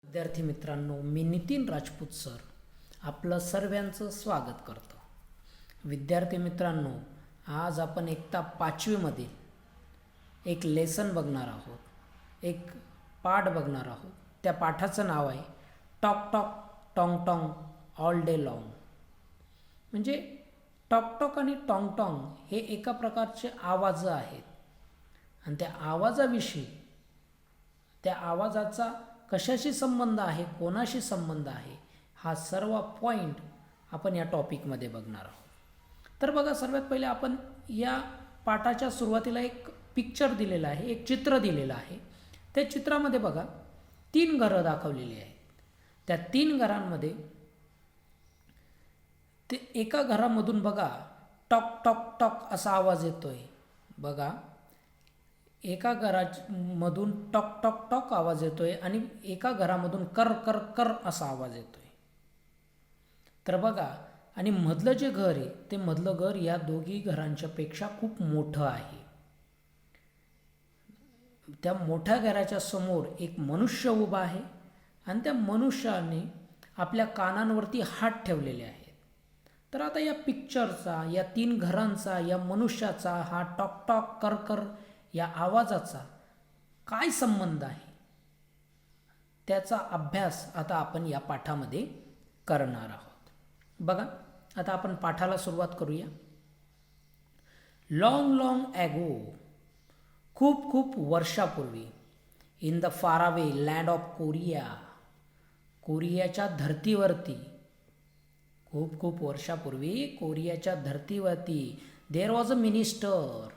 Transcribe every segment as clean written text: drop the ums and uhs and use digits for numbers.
विद्यार्थी मित्रांनो, मी नितीन राजपूत सर आपलं सर्वांचं स्वागत करतो. विद्यार्थी मित्रांनो, आज आपण इयत्ता 5वीमध्ये एक लेसन बघणार आहोत, एक पाठ बघणार आहोत. त्या पाठाचं नाव आहे talk talk tong tong all day long. म्हणजे टॉक टॉक आणि टॉंग टॉंग हे एका प्रकारचे आवाज आहेत आणि त्या आवाजाविषयी, त्या आवाजाचा कशाशी संबंध आहे, कोणाशी संबंध आहे, हा सर्व पॉईंट आपण या टॉपिकमध्ये बघणार आहोत. तर बघा, सर्वात पहिले आपण या पाठाच्या सुरुवातीला एक पिक्चर दिलेला आहे, एक चित्र दिलेलं आहे. त्या चित्रामध्ये बघा 3 घरं दाखवलेली आहेत. त्या 3 घरांमध्ये ते एका घरामधून बघा टॉक टॉक टॉक असा आवाज येतोय. बघा, एका घरामधून टॉक टॉक टॉक आवाज येतोय आणि एका घरामधून कर कर कर असा आवाज येतोय. तर बघा, आणि मधलं जे घर आहे ते मधलं घर या दोघी घरांच्या पेक्षा खूप मोठं आहे. त्या मोठ्या घराच्या समोर एक मनुष्य उभा आहे आणि त्या मनुष्याने आपल्या कानांवरती हात ठेवलेले आहेत. तर आता या पिक्चरचा, या 3 घरांचा, या मनुष्याचा, हा टॉक टॉक कर कर या आवाजाचा काय संबंध आहे, त्याचा अभ्यास आता आपण या पाठामध्ये करणार आहोत. बघा, आता आपण पाठाला सुरुवात करूया. लॉंग लॉंग ॲगो, खूप खूप वर्षापूर्वी, in the faraway land of Korea, कोरियाच्या धर्तीवरती, खूप खूप वर्षापूर्वी कोरियाच्या धर्तीवरती, देर वॉज अ मिनिस्टर,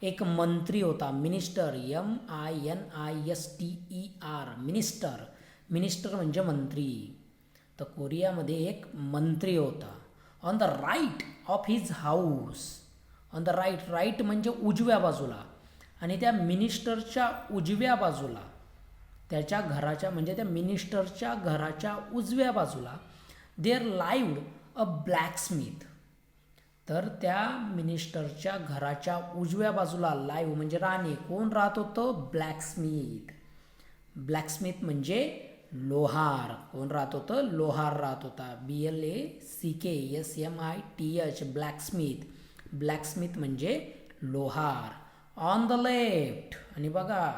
एक मंत्री होता. Minister, MINISTER, minister. मिनिस्टर म्हणजे मंत्री. तर कोरियामध्ये एक मंत्री होता. On the right of his house, on the right, right म्हणजे उजव्या बाजूला, आणि त्या मिनिस्टरच्या उजव्या बाजूला, त्याच्या घराच्या म्हणजे त्या मिनिस्टरच्या घराच्या उजव्या बाजूला देअर लाईव्ड अ ब्लॅकस्मिथ. तर त्या मिनिस्टरच्या घराच्या उजव्या बाजूला लाईव्ह म्हणजे राहणे, कोण राहत होतं? ब्लॅकस्मिथ. ब्लॅकस्मिथ म्हणजे लोहार. कोण राहत होतं? लोहार राहत होता. BLACKSMITH, ब्लॅकस्मिथ. ब्लॅकस्मिथ म्हणजे लोहार. ऑन द लेफ्ट, आणि बघा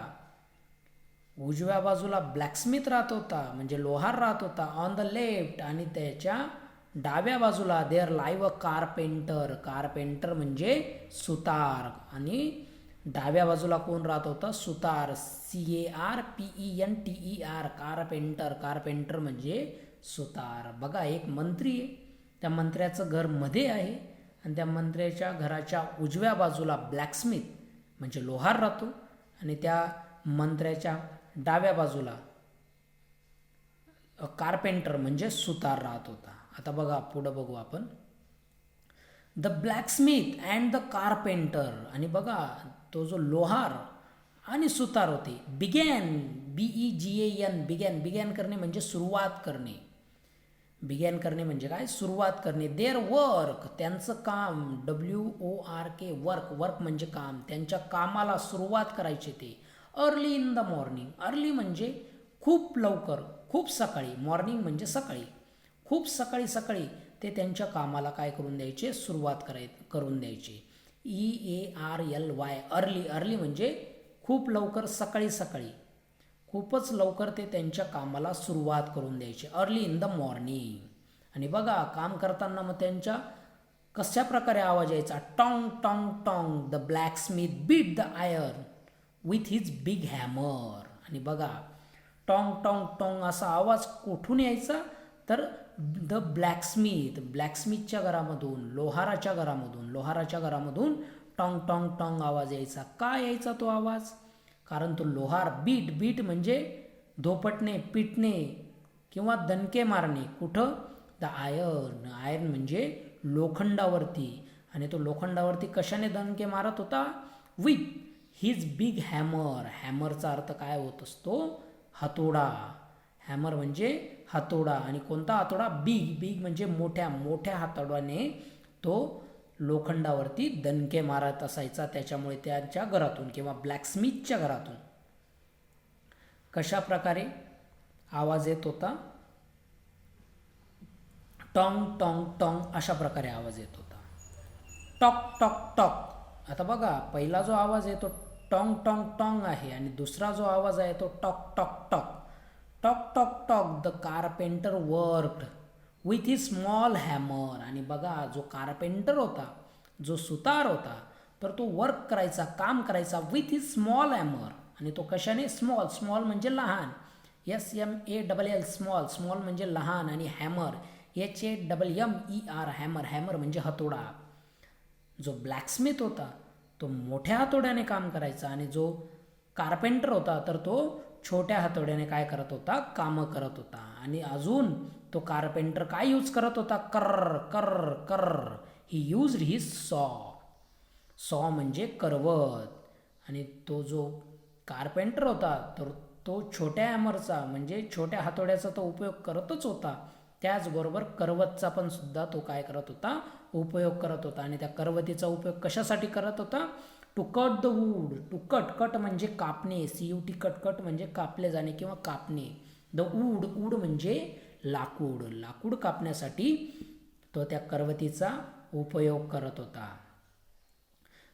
उजव्या बाजूला ब्लॅकस्मिथ राहत होता म्हणजे लोहार राहत होता. ऑन द लेफ्ट, आणि त्याच्या डाव्या बाजूला there live a carpenter. Carpenter म्हणजे सुतार, आणि डाव्या बाजूला कोण राहत होता? सुतार. CARPENTER, carpenter. कारपेंटर म्हणजे सुतार. बघा, एक मंत्री आहे, त्या मंत्र्याचं घर मध्ये आहे आणि त्या मंत्र्याच्या घराच्या उजव्या बाजूला ब्लॅकस्मिथ म्हणजे लोहार राहतो आणि त्या मंत्र्याच्या डाव्या बाजूला कारपेंटर म्हणजे सुतार राहत होता. आता बघा, पुढं बघू आपण. द ब्लॅकस्मिथ अँड द कारपेंटर, आणि बघा तो जो लोहार आणि सुतार होते, बिगॅन, BEGAN, बिगॅन. बिगॅन करणे म्हणजे सुरुवात करणे. बिगॅन करणे म्हणजे काय? सुरुवात करणे. देअर वर्क, त्यांचं काम. WORK, work. वर्क म्हणजे काम. त्यांच्या कामाला सुरुवात करायची ते. Early in the morning. Early म्हणजे खूप लवकर, खूप सकाळी. मॉर्निंग म्हणजे सकाळी. खूप सकाळी सकाळी ते त्यांच्या कामाला काय करून द्यायचे? सुरुवात करून द्यायचे. EARLY, early. अर्ली म्हणजे खूप लवकर, सकाळी सकाळी, खूपच लवकर ते त्यांच्या कामाला सुरुवात करून द्यायचे. Early in the morning. आणि बघा, काम करताना मग त्यांच्या कशा प्रकारे आवाज यायचा? टॉंग टॉंग टॉंग, the blacksmith beat the iron with his big hammer. आणि बघा, टॉंग टॉंग टॉंग असा आवाज कुठून यायचा? तर द ब्लॅकस्मिथ, ब्लॅकस्मिथच्या घरामधून, लोहाराच्या घरामधून, लोहाराच्या घरामधून टॉंग टॉंग टॉंग आवाज यायचा. का यायचा तो आवाज? कारण तो लोहार, बीट. बीट म्हणजे धोपटणे, पिटणे किंवा दणके मारणे. कुठं? The iron. आयर्न म्हणजे लोखंडावरती, आणि तो लोखंडावरती कशाने दणके मारत होता? With his big hammer. हॅमरचा अर्थ काय होत असतो? हातोडा. हॅमर म्हणजे हातोडा. आणि कोणता हातोडा? बिग. बिग म्हणजे मोठ्या. मोठ्या हातोड्याने तो लोखंडावरती दणके मारत असायचा. त्याच्यामुळे त्यांच्या घरातून किंवा ब्लॅकस्मिथच्या घरातून कशा प्रकारे आवाज येत होता टॉंग टॉंग टॉंग, अशा प्रकारे आवाज येत होता. Talk talk talk. आता बघा, पहिला जो आवाज आहे तो टॉंग टॉंग टॉंग आहे आणि दुसरा जो आवाज आहे तो talk talk talk. Talk talk talk the carpenter worked with he small hammer. आणि बघा, जो कारपेंटर होता, जो सुतार होता, तर तो वर्क करायचा, काम करायचा विथ ही स्मॉल हॅमर. आणि तो कशाने? स्मॉल. स्मॉल म्हणजे लहान, SMALL स्मॉल. स्मॉल म्हणजे लहान आणि हॅमर HAMMER हॅमर. हॅमर म्हणजे हातोडा. जो ब्लॅकस्मिथ होता तो मोठ्या हातोड्याने काम करायचा आणि जो कारपेंटर होता तर तो छोट्या हातोड्याने काय करत होता? कामं करत होता. आणि अजून तो कारपेंटर काय यूज करत होता? कर्र कर्र कर्र. ही यूज्ड ही सॉ. सॉ म्हणजे करवत. आणि तो जो कारपेंटर होता तर तो छोट्या हॅमरचा म्हणजे छोट्या हातोड्याचा तो उपयोग करतच होता, त्याचबरोबर करवतचा पण सुद्धा तो काय करत होता? उपयोग करत होता. आणि त्या करवतीचा उपयोग कशासाठी करत होता? To cut the wood. To cut. Cut म्हणजे कापणे. CUT cut. कट म्हणजे कापले जाणे किंवा कापणे. The wood. वूड म्हणजे लाकूड. लाकूड कापण्यासाठी तो त्या करवतीचा उपयोग करत होता.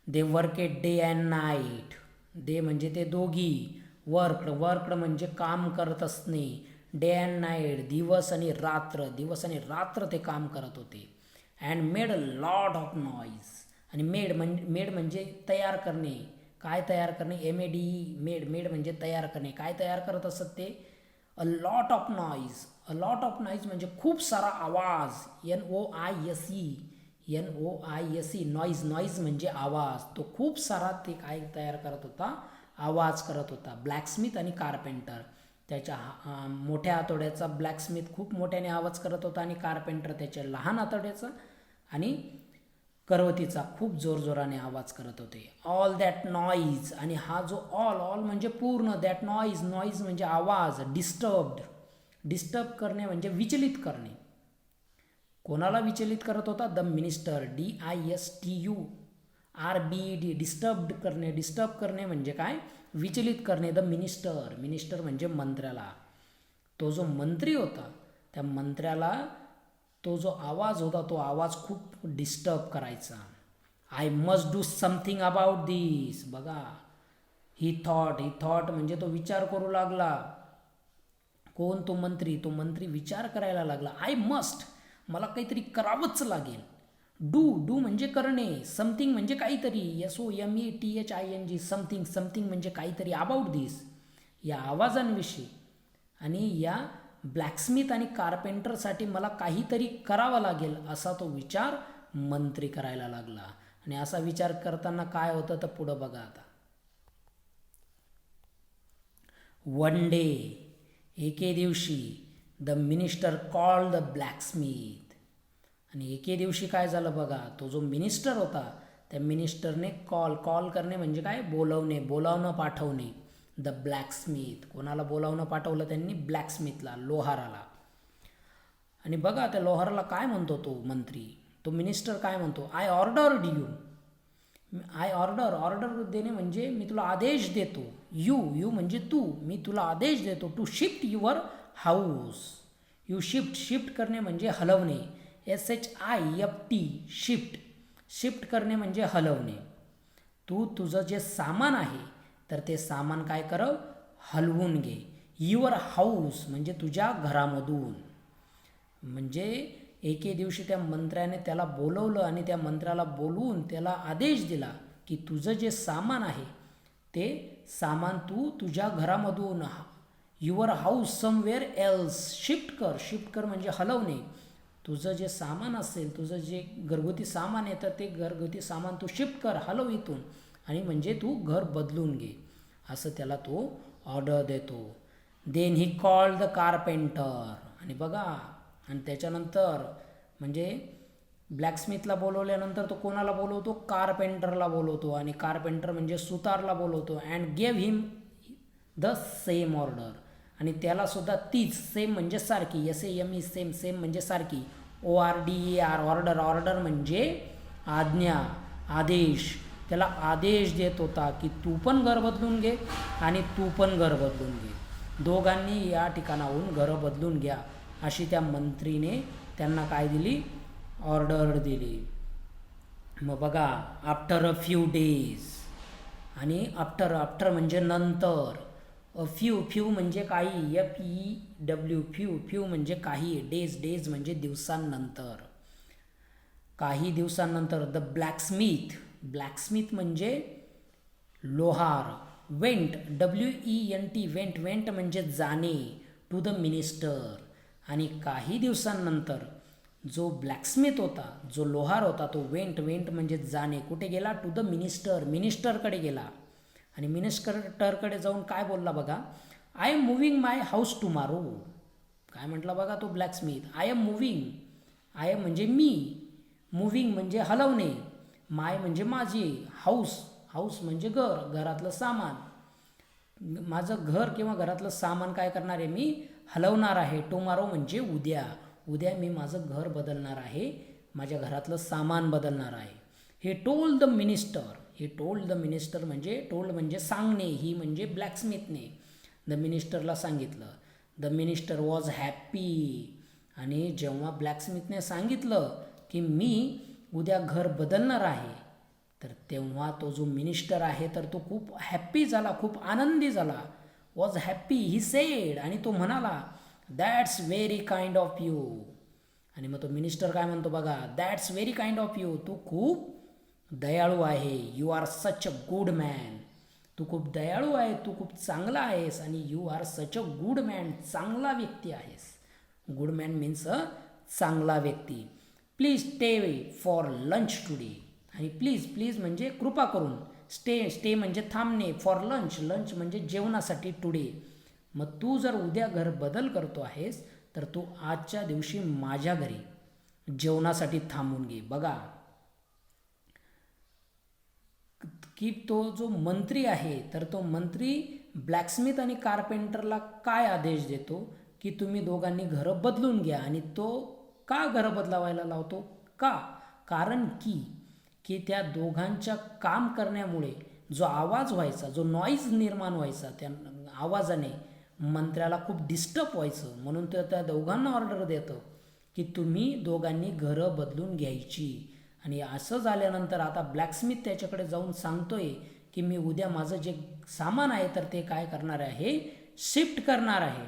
दे वर्केड डे अँड नाईट. दे म्हणजे ते दोघी. वर्कड. वर्कड म्हणजे काम करत असणे. डे अँड नाईट, दिवस आणि रात्र. दिवस आणि रात्र ते काम करत होते. And made a lot of noise. आणि मेड म्हणजे तयार करणे. काय तयार करणे? MADE. मेड म्हणजे तयार करणे. काय तयार करत असत ते? A lot of noise. A lot of noise म्हणजे खूप सारा आवाज. NOISE. नॉईज. नॉईज म्हणजे आवाज. तो खूप सारा ते काय तयार करत होता? आवाज करत होता. ब्लॅकस्मिथ आणि कारपेंटर. त्याच्या मोठ्या हातोड्याचा ब्लॅकस्मिथ खूप मोठ्याने आवाज करत होता आणि कारपेंटर त्याच्या लहान हातोड्याचा आणि करवतीचा खूप जोरजोराने आवाज करत होते. All that noise. आणि हा जो ऑल म्हणजे पूर्ण, दॅट नॉईज. नॉईज म्हणजे आवाज. डिस्टर्ब्ड. डिस्टर्ब करणे म्हणजे विचलित करणे. कोणाला विचलित करत होता? The minister. DISTURBED. डिस्टर्ब्ड करणे. डिस्टर्ब करणे म्हणजे काय? विचलित करणे. The minister. मिनिस्टर म्हणजे मंत्र्याला. तो जो मंत्री होता त्या मंत्र्याला तो जो आवाज होता तो आवाज खूप डिस्टर्ब करायचा. I must do something about this. बघा, ही थॉट म्हणजे तो विचार करू लागला. कोण? तो मंत्री. तो मंत्री विचार करायला लागला. I must. मला काहीतरी करावंच लागेल. डू म्हणजे करणे. समथिंग म्हणजे काहीतरी. SOMETHING. समथिंग म्हणजे काहीतरी. अबाउट दिस. या आवाजांविषयी आणि या ब्लॅकस्मिथ आणि कारपेंटरसाठी मला काहीतरी करावं लागेल असा तो विचार मंत्री करायला लागला. आणि असा विचार करताना काय होतं तर पुढं बघा आता. One day. एके दिवशी द मिनिस्टर कॉल्ड द ब्लॅकस्मिथ. आणि एके दिवशी काय झालं बघा, तो जो मिनिस्टर होता त्या मिनिस्टरने कॉल करणे म्हणजे काय? बोलावणं पाठवणे. द ब्लॅकस्मिथ. कोणाला बोलावणं पाठवलं त्यांनी? ब्लॅकस्मिथला, लोहाराला. आणि बघा त्या लोहाराला काय म्हणतो तो मंत्री, तो मिनिस्टर काय म्हणतो? I ordered you. ऑर्डर देणे म्हणजे मी तुला आदेश देतो. यू म्हणजे तू. मी तुला आदेश देतो to shift your house. You shift करणे म्हणजे हलवणे. SHIFT. शिफ्ट करणे म्हणजे हलवणे. तुझं जे सामान आहे तर ते सामान काय कर? हलवून घे. युअर हाऊस म्हणजे तुझ्या घरामधून. म्हणजे एके दिवशी त्या मंत्र्याने त्याला बोलवलं आणि त्या मंत्र्याला बोलवून त्याला आदेश दिला की तुझं जे सामान आहे ते सामान तू तुझ्या घरामधून, your house somewhere else. Shift कर म्हणजे हलवणे. तुझं जे सामान असेल, तुझं जे घरगुती सामान आहे तर ते घरगुती सामान तू शिफ्ट कर, हलव इथून. आणि म्हणजे तू घर बदलून घे असं त्याला तो ऑर्डर देतो. Then he called the carpenter. आणि बघा, आणि त्याच्यानंतर म्हणजे ब्लॅकस्मिथला बोलवल्यानंतर तो कोणाला बोलवतो? कारपेंटरला बोलवतो. आणि कारपेंटर म्हणजे सुतारला बोलवतो. And gave him the same order. आणि त्यालासुद्धा तीच, सेम म्हणजे सारखी. SAME सेम म्हणजे सारखी. ORDER ऑर्डर म्हणजे आज्ञा, आदेश. त्याला आदेश देत होता की तू पण घर बदलून घे आणि तू पण घर बदलून घे. दोघांनी या ठिकाणाहून घरं बदलून घ्या अशी त्या मंत्रीने त्यांना काय दिली, ऑर्डर दिली. मग बघा, आफ्टर अ फ्यू डेज, आणि आफ्टर म्हणजे नंतर, फ्यू म्हणजे काही, FEW, फ्यू म्हणजे काही, डेज म्हणजे दिवसांनंतर, काही दिवसांनंतर. द ब्लॅकस्मिथ म्हणजे लोहार, वेंट, WENT म्हणजे जाणे, टू द मिनिस्टर. आणि काही दिवसांनंतर जो ब्लॅकस्मिथ होता, जो लोहार होता, तो वेंट म्हणजे जाणे, कुठे गेला, टू द मिनिस्टरकडे गेला. आणि मिनिस्टरकडे जाऊन काय बोलला बघा, I am moving my house tomorrow. काय म्हटला बघा तो ब्लॅकस्मिथ, आय एम म्हणजे मी, मूव्हिंग म्हणजे हलवणे, माय म्हणजे माझी, हाऊस म्हणजे घरातलं सामान, माझं घर किंवा घरातलं सामान काय करणार आहे, मी हलवणार आहे. टुमारो म्हणजे उद्या मी माझं घर बदलणार आहे, माझ्या घरातलं सामान बदलणार आहे. हे टोल्ड द मिनिस्टर म्हणजे सांगणे, ही म्हणजे ब्लॅकस्मिथने द मिनिस्टरला सांगितलं. The minister was happy. आणि जेव्हा ब्लॅकस्मिथने सांगितलं की मी उद्या घर बदलणार आहे, तर तेव्हा तो जो मिनिस्टर आहे तर तो खूप हॅप्पी झाला, खूप आनंदी झाला. Was happy, he said. आणि तो म्हणाला, that's very kind of you. आणि मग तो मिनिस्टर काय म्हणतो बघा, that's very kind of you, तू खूप दयाळू आहे. You are such a good man, तू खूप दयाळू आहे, तू खूप चांगला आहेस. आणि you are such a good man, चांगला व्यक्ती आहेस. गुड मॅन मीन्स अ चांगला व्यक्ती. Please stay for lunch today. आणि प्लीज म्हणजे कृपा करून, स्टे म्हणजे थांबणे, फॉर लंच म्हणजे जेवणासाठी, टुडे. मग तू जर उद्या घर बदल करतो आहेस तर तू आजच्या दिवशी माझ्या घरी जेवणासाठी थांबून घे. बघा की तो जो मंत्री आहे तर तो मंत्री ब्लॅकस्मिथ आणि कार्पेंटरला काय आदेश देतो की तुम्ही दोघांनी घरं बदलून घ्या. आणि तो का घरं बदलावायला लावतो, कारण की त्या दोघांच्या काम करण्यामुळे जो आवाज व्हायचा, जो नॉईज निर्माण व्हायचा, त्या आवाजाने मंत्र्याला खूप डिस्टर्ब व्हायचं. म्हणून तो त्या दोघांना ऑर्डर देतो की तुम्ही दोघांनी घरं बदलून घ्यायची. आणि असं झाल्यानंतर आता ब्लॅकस्मिथ त्याच्याकडे जाऊन सांगतोय की मी उद्या माझं जे सामान आहे तर ते काय करणार आहे, शिफ्ट करणार आहे.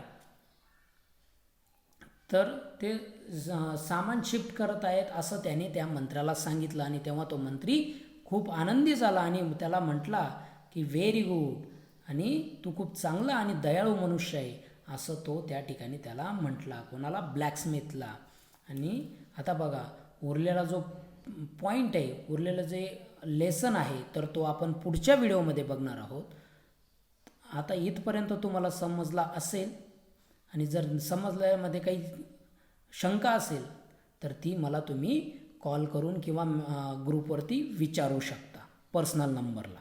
तर ते सामान शिफ्ट करत आहेत असं त्याने त्या मंत्र्याला सांगितलं. आणि तेव्हा तो मंत्री खूप आनंदी झाला आणि त्याला म्हटला की व्हेरी गुड, आणि तू खूप चांगला आणि दयाळू मनुष्य आहे, असं तो त्या ठिकाणी त्याला म्हटला. कोणाला, ब्लॅकस्मिथला. आणि आता बघा उरलेला जो पॉईंट आहे, उरलेलं जे लेसन आहे तर तो आपण पुढच्या व्हिडिओमध्ये बघणार आहोत. आता इथपर्यंत तुम्हाला समजला असेल, आणि जर समजल्यामध्ये काही शंका असेल तर ती मला तुम्ही कॉल करून किंवा ग्रुपवरती विचारू शकता, पर्सनल नंबरला.